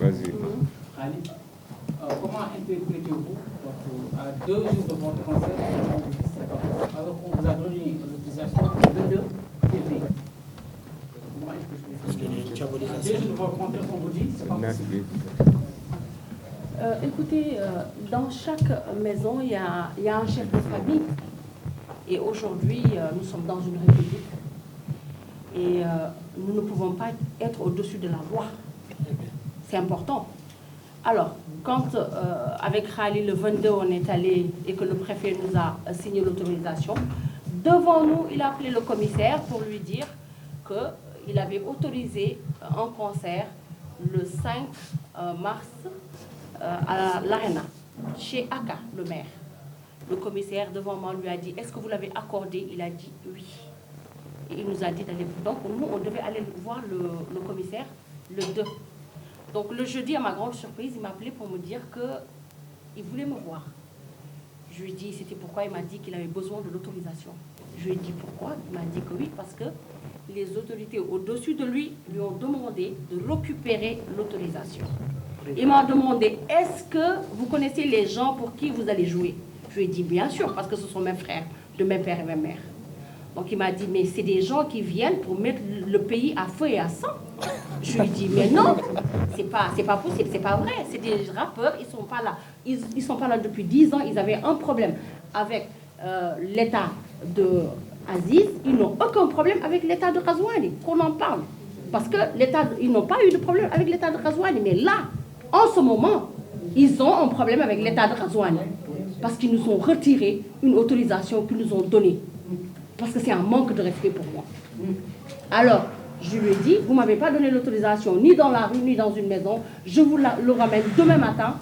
Vas-y. Ali, comment interprétez-vous à 2 jours de votre concert, alors qu'on vous a donné l'autorisation de 2 février? Comment interprétez-vous? À 2 jours de votre concert, on vous dit, c'est pas possible. Écoutez, dans chaque maison, il y a un chef de famille. Et aujourd'hui, nous sommes dans une république. Et nous ne pouvons pas être au-dessus de la loi. C'est important. Alors, quand avec Khali, le 22, on est allé et que le préfet nous a signé l'autorisation, devant nous, il a appelé le commissaire pour lui dire qu'il avait autorisé un concert le 5 mars à l'Arena, chez Aka, le maire. Le commissaire, devant moi, lui a dit, est-ce que vous l'avez accordé? Il a dit oui. Et il nous a dit d'aller. Donc, nous, on devait aller voir le commissaire le 2. Donc, le jeudi, à ma grande surprise, il m'a appelé pour me dire qu'il voulait me voir. Je lui ai dit, c'était pourquoi il m'a dit qu'il avait besoin de l'autorisation. Je lui ai dit pourquoi. Il m'a dit que oui, parce que les autorités au-dessus de lui ont demandé de récupérer l'autorisation. Il m'a demandé, est-ce que vous connaissez les gens pour qui vous allez jouer? Je lui ai dit, bien sûr, parce que ce sont mes frères, de mes pères et mes mères. Donc il m'a dit, mais c'est des gens qui viennent pour mettre le pays à feu et à sang. Je lui ai dit, mais non, c'est pas possible, c'est pas vrai. C'est des rappeurs, ils sont pas là. Ils sont pas là depuis 10 ans. Ils avaient un problème avec l'état de Aziz. Ils n'ont aucun problème avec l'état de Razouani, qu'on en parle. Parce que ils n'ont pas eu de problème avec l'état de Razouani. Mais là, en ce moment, ils ont un problème avec l'état de Razouani. Parce qu'ils nous ont retiré une autorisation qu'ils nous ont donnée. Parce que c'est un manque de respect pour moi. Alors, je lui ai dit, vous ne m'avez pas donné l'autorisation ni dans la rue, ni dans une maison. Je vous le ramène demain matin,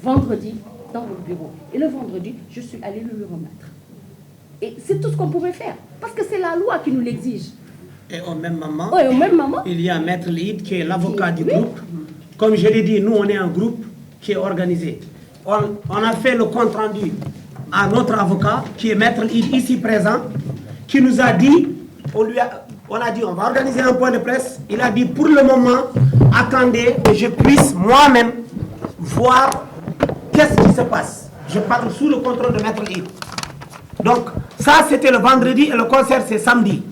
vendredi, dans votre bureau. Et le vendredi, je suis allée le remettre. Et c'est tout ce qu'on pouvait faire. Parce que c'est la loi qui nous l'exige. Et au même moment, il y a Maître Lid qui est l'avocat du groupe. Comme je l'ai dit, nous, on est un groupe qui est organisé. On a fait le compte-rendu à notre avocat, qui est Maître Lid, ici présent, qui nous a dit, on a dit, on va organiser un point de presse. Il a dit, pour le moment, attendez que je puisse moi-même voir qu'est-ce qui se passe. Je parle sous le contrôle de Maître Lid. Donc, ça, c'était le vendredi et le concert, c'est samedi.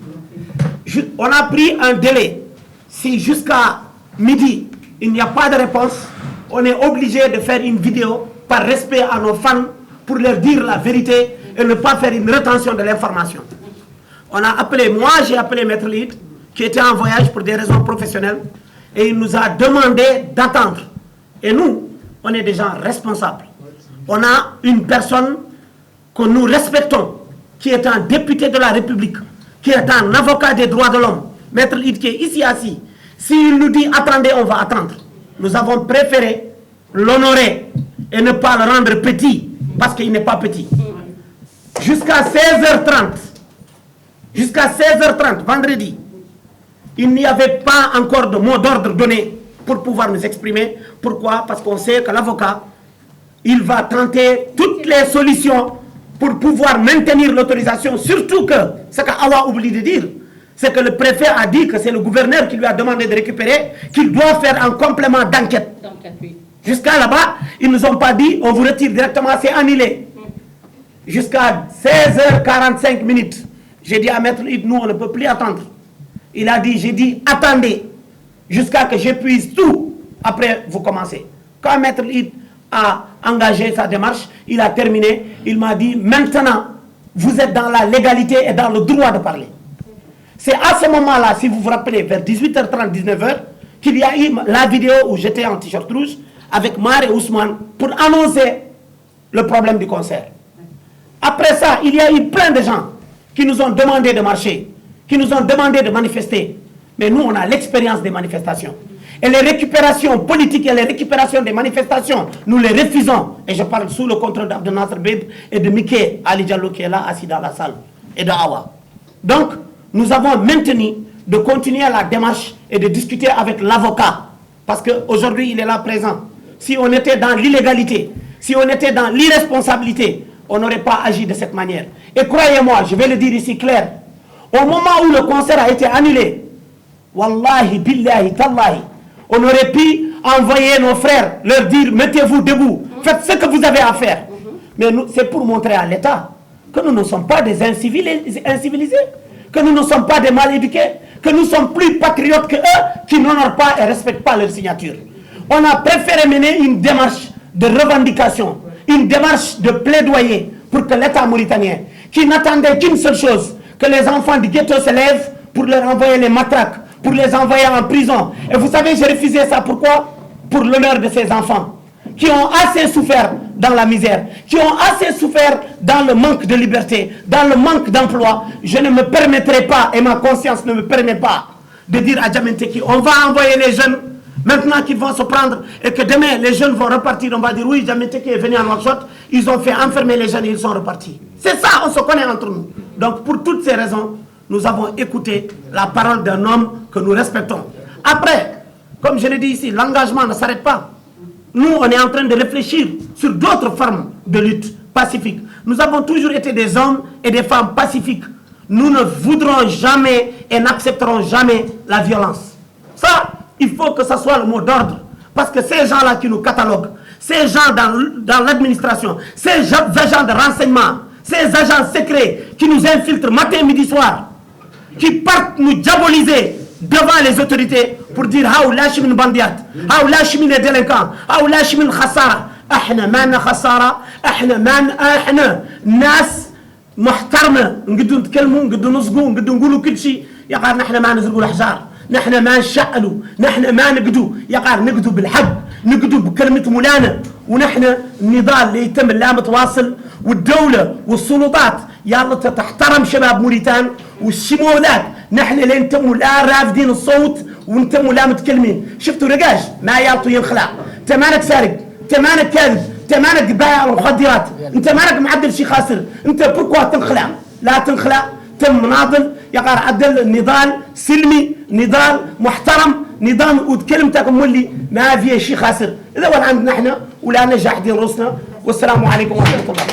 On a pris un délai. Si jusqu'à midi, il n'y a pas de réponse, on est obligé de faire une vidéo par respect à nos fans pour leur dire la vérité et ne pas faire une rétention de l'information. On a appelé, moi j'ai appelé Maître Lid, qui était en voyage pour des raisons professionnelles, et il nous a demandé d'attendre. Et nous, on est des gens responsables. On a une personne que nous respectons, qui est un député de la République, qui est un avocat des droits de l'homme, Maître Lid, qui est ici assis. S'il nous dit attendez, on va attendre. Nous avons préféré l'honorer et ne pas le rendre petit, parce qu'il n'est pas petit. Jusqu'à 16h30, vendredi, il n'y avait pas encore de mot d'ordre donné pour pouvoir nous exprimer. Pourquoi? Parce qu'on sait que l'avocat, il va tenter toutes les solutions pour pouvoir maintenir l'autorisation. Surtout que, ce qu'Awa oublie de dire, c'est que le préfet a dit que c'est le gouverneur qui lui a demandé de récupérer, qu'il doit faire un complément d'enquête. Jusqu'à là-bas, ils ne nous ont pas dit, on vous retire directement, c'est annulé. Jusqu'à 16h45 minutes, j'ai dit à Maître Lid, nous on ne peut plus attendre. Il a dit, j'ai dit, attendez, jusqu'à que j'épuise tout, après vous commencez. Quand Maître Lid a engagé sa démarche, il a terminé, il m'a dit, maintenant, vous êtes dans la légalité et dans le droit de parler. C'est à ce moment-là, si vous vous rappelez, vers 18h30, 19h, qu'il y a eu la vidéo où j'étais en t-shirt rouge avec Mar et Ousmane pour annoncer le problème du concert. Après ça, il y a eu plein de gens qui nous ont demandé de marcher, qui nous ont demandé de manifester. Mais nous, on a l'expérience des manifestations. Et les récupérations politiques et les récupérations des manifestations, nous les refusons. Et je parle sous le contrôle d'Abdel Nasser Beb et de Miké Ali Diallo qui est là, assis dans la salle, et de Awa. Donc, nous avons maintenu de continuer la démarche et de discuter avec l'avocat. Parce qu'aujourd'hui, il est là présent. Si on était dans l'illégalité, si on était dans l'irresponsabilité, on n'aurait pas agi de cette manière. Et croyez-moi, je vais le dire ici clair, au moment où le concert a été annulé, wallahi, billahi, tallahi, on aurait pu envoyer nos frères, leur dire mettez-vous debout, faites ce que vous avez à faire. Mais c'est pour montrer à l'État que nous ne sommes pas des incivilisés, que nous ne sommes pas des mal éduqués, que nous sommes plus patriotes que eux qui n'honorent pas et respectent pas leur signature. On a préféré mener une démarche de revendication, une démarche de plaidoyer pour que l'État mauritanien, qui n'attendait qu'une seule chose, que les enfants du ghetto se lèvent pour leur envoyer les matraques, pour les envoyer en prison. Et vous savez, j'ai refusé ça. Pourquoi? Pour l'honneur de ces enfants qui ont assez souffert dans la misère, qui ont assez souffert dans le manque de liberté, dans le manque d'emploi. Je ne me permettrai pas, et ma conscience ne me permet pas, de dire à Djamenteki, on va envoyer les jeunes, maintenant qu'ils vont se prendre, et que demain, les jeunes vont repartir. On va dire, oui, Djamenteki est venu à Nouakchott, ils ont fait enfermer les jeunes et ils sont repartis. C'est ça, on se connaît entre nous. Donc, pour toutes ces raisons, nous avons écouté la parole d'un homme que nous respectons. Après, comme je l'ai dit ici, l'engagement ne s'arrête pas. Nous, on est en train de réfléchir sur d'autres formes de lutte pacifique. Nous avons toujours été des hommes et des femmes pacifiques. Nous ne voudrons jamais et n'accepterons jamais la violence. Ça, il faut que ce soit le mot d'ordre. Parce que ces gens-là qui nous cataloguent, ces gens dans l'administration, ces agents de renseignement, ces agents secrets qui nous infiltrent matin, midi, soir, qui partent nous diaboliser devant les autorités pour dire « Haoula chimin bandiat, haoula chimin les délinquants, haoula chimin khassara, ahna man khassara, ahna nas محترمة نقدر نتكلموا نقدر نصقوا نقدر نقولوا كل شيء يا قار نحن ما نزرقوا الأحجار نحن ما نشعلوا نحن ما نقدوا يا قار نقدوا بالحق نقدوا بكلمة مولانا ونحن النضال اللي يتم لا متواصل والدولة والسلطات يلا تحترم شباب موريتان والشمولات نحن اللي انتموا لا رافدين الصوت وانتموا لا متكلمين شفتوا رقاش ما يالطوا ينخلع انت مالك سارق انت مالك كاذب انت مالك بايع المخدرات انت مالك معدل شي خاسر انت بوركوا تنخلع لا تنخلع تم مناضل يقار عدل النضال سلمي نضال محترم نظام وكلمتك مولي ما فيه شي خاسر اذا ولا عندنا احنا ولا نجح دين راسنا والسلام عليكم ورحمه الله